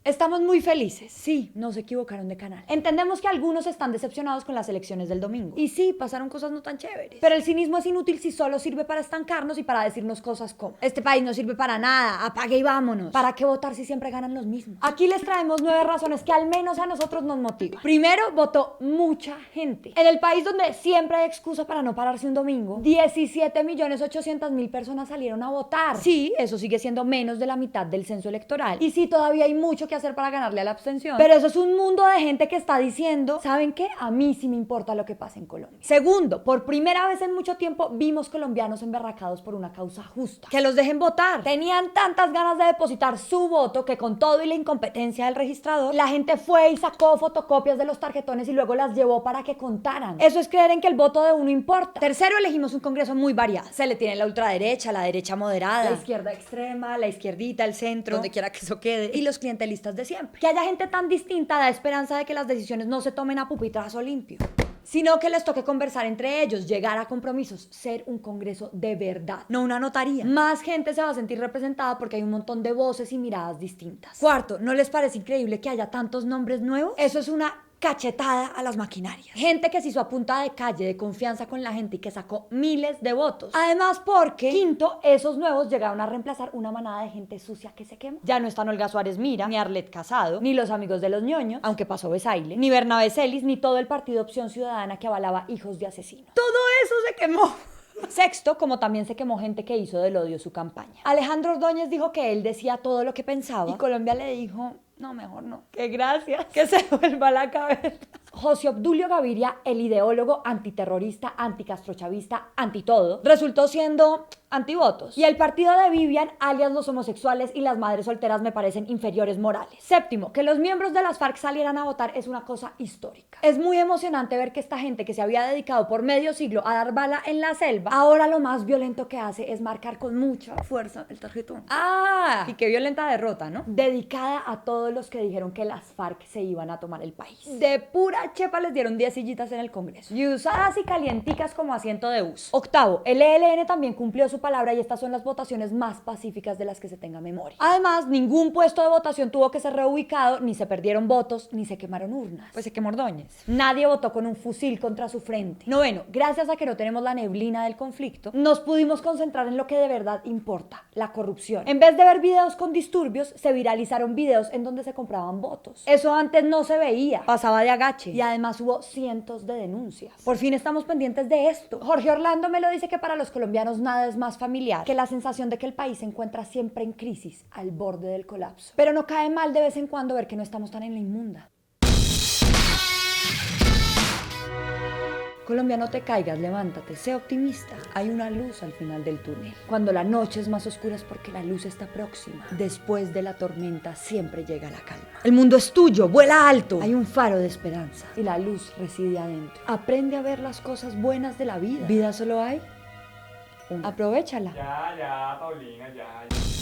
Estamos muy felices. Sí, no se equivocaron de canal. Entendemos que algunos están decepcionados con las elecciones del domingo. Y sí, pasaron cosas no tan chéveres. Pero el cinismo es inútil si solo sirve para estancarnos y para decirnos cosas como: este país no sirve para nada, apague y vámonos. ¿Para qué votar si siempre ganan los mismos? Aquí les traemos 9 razones que al menos a nosotros nos motivan. Primero, votó mucha gente. En el país donde siempre hay excusa para no pararse un domingo, 17.800.000 personas salieron a votar. Sí, eso sigue siendo menos de la mitad del censo electoral. Y sí, todavía hay mucho que hacer para ganarle a la abstención. Pero eso es un mundo de gente que está diciendo: ¿saben qué? A mí sí me importa lo que pasa en Colombia. Segundo, por primera vez en mucho tiempo vimos colombianos emberracados por una causa justa. Que los dejen votar. Tenían tantas ganas de depositar su voto que, con todo y la incompetencia del registrador, la gente fue y sacó fotocopias de los tarjetones y luego las llevó para que contaran. Eso es creer en que el voto de uno importa. Tercero, elegimos un congreso muy variado. Se le tiene la ultraderecha, la derecha moderada, la izquierda extrema, la izquierdita, el centro, donde quiera que eso quede, y los clientelistas de siempre. Que haya gente tan distinta da esperanza de que las decisiones no se tomen a pupitrazo limpio, sino que les toque conversar entre ellos, llegar a compromisos, ser un congreso de verdad, no una notaría. Más gente se va a sentir representada porque hay un montón de voces y miradas distintas. Cuarto, ¿no les parece increíble que haya tantos nombres nuevos? Eso es una cachetada a las maquinarias. Gente que se hizo a punta de calle, de confianza con la gente y que sacó miles de votos. Además, porque, quinto, esos nuevos llegaron a reemplazar una manada de gente sucia que se quemó. Ya no están Olga Suárez Mira, ni Arlet Casado, ni los amigos de los ñoños, aunque pasó Besaile, ni Bernabé Celis, ni todo el partido Opción Ciudadana que avalaba hijos de asesinos. Todo eso se quemó. Sexto, como también se quemó gente que hizo del odio su campaña. Alejandro Ordóñez dijo que él decía todo lo que pensaba y Colombia le dijo: no, mejor no. Que gracias, que se vuelva la cabeza. José Obdulio Gaviria, el ideólogo antiterrorista, anticastrochavista, antitodo, resultó siendo antivotos. Y el partido de Vivian, alias los homosexuales y las madres solteras, me parecen inferiores morales. Séptimo, que los miembros de las FARC salieran a votar es una cosa histórica. Es muy emocionante ver que esta gente que se había dedicado por medio siglo a dar bala en la selva, ahora lo más violento que hace es marcar con mucha fuerza el tarjetón. ¡Ah! Y qué violenta derrota, ¿no? Dedicada a todos los que dijeron que las FARC se iban a tomar el país. De pura chepa les dieron 10 sillitas en el Congreso. Y usadas y calienticas como asiento de bus. Octavo, el ELN también cumplió su palabra y estas son las votaciones más pacíficas de las que se tenga memoria. Además, ningún puesto de votación tuvo que ser reubicado, ni se perdieron votos, ni se quemaron urnas. Pues se quemó Ordóñez. Nadie votó con un fusil contra su frente. Noveno, gracias a que no tenemos la neblina del conflicto, nos pudimos concentrar en lo que de verdad importa: la corrupción. En vez de ver videos con disturbios, se viralizaron videos en donde se compraban votos. Eso antes no se veía, pasaba de agache. Y además hubo cientos de denuncias. Por fin estamos pendientes de esto. Jorge Orlando me lo dice que para los colombianos nada es más familiar que la sensación de que el país se encuentra siempre en crisis, al borde del colapso. Pero no cae mal de vez en cuando ver que no estamos tan en la inmunda. Colombia, no te caigas, levántate, sé optimista. Hay una luz al final del túnel. Cuando la noche es más oscura es porque la luz está próxima. Después de la tormenta siempre llega la calma. El mundo es tuyo, vuela alto. Hay un faro de esperanza y la luz reside adentro. Aprende a ver las cosas buenas de la vida. Vida solo hay una. Aprovéchala. Ya, Paulina, ya.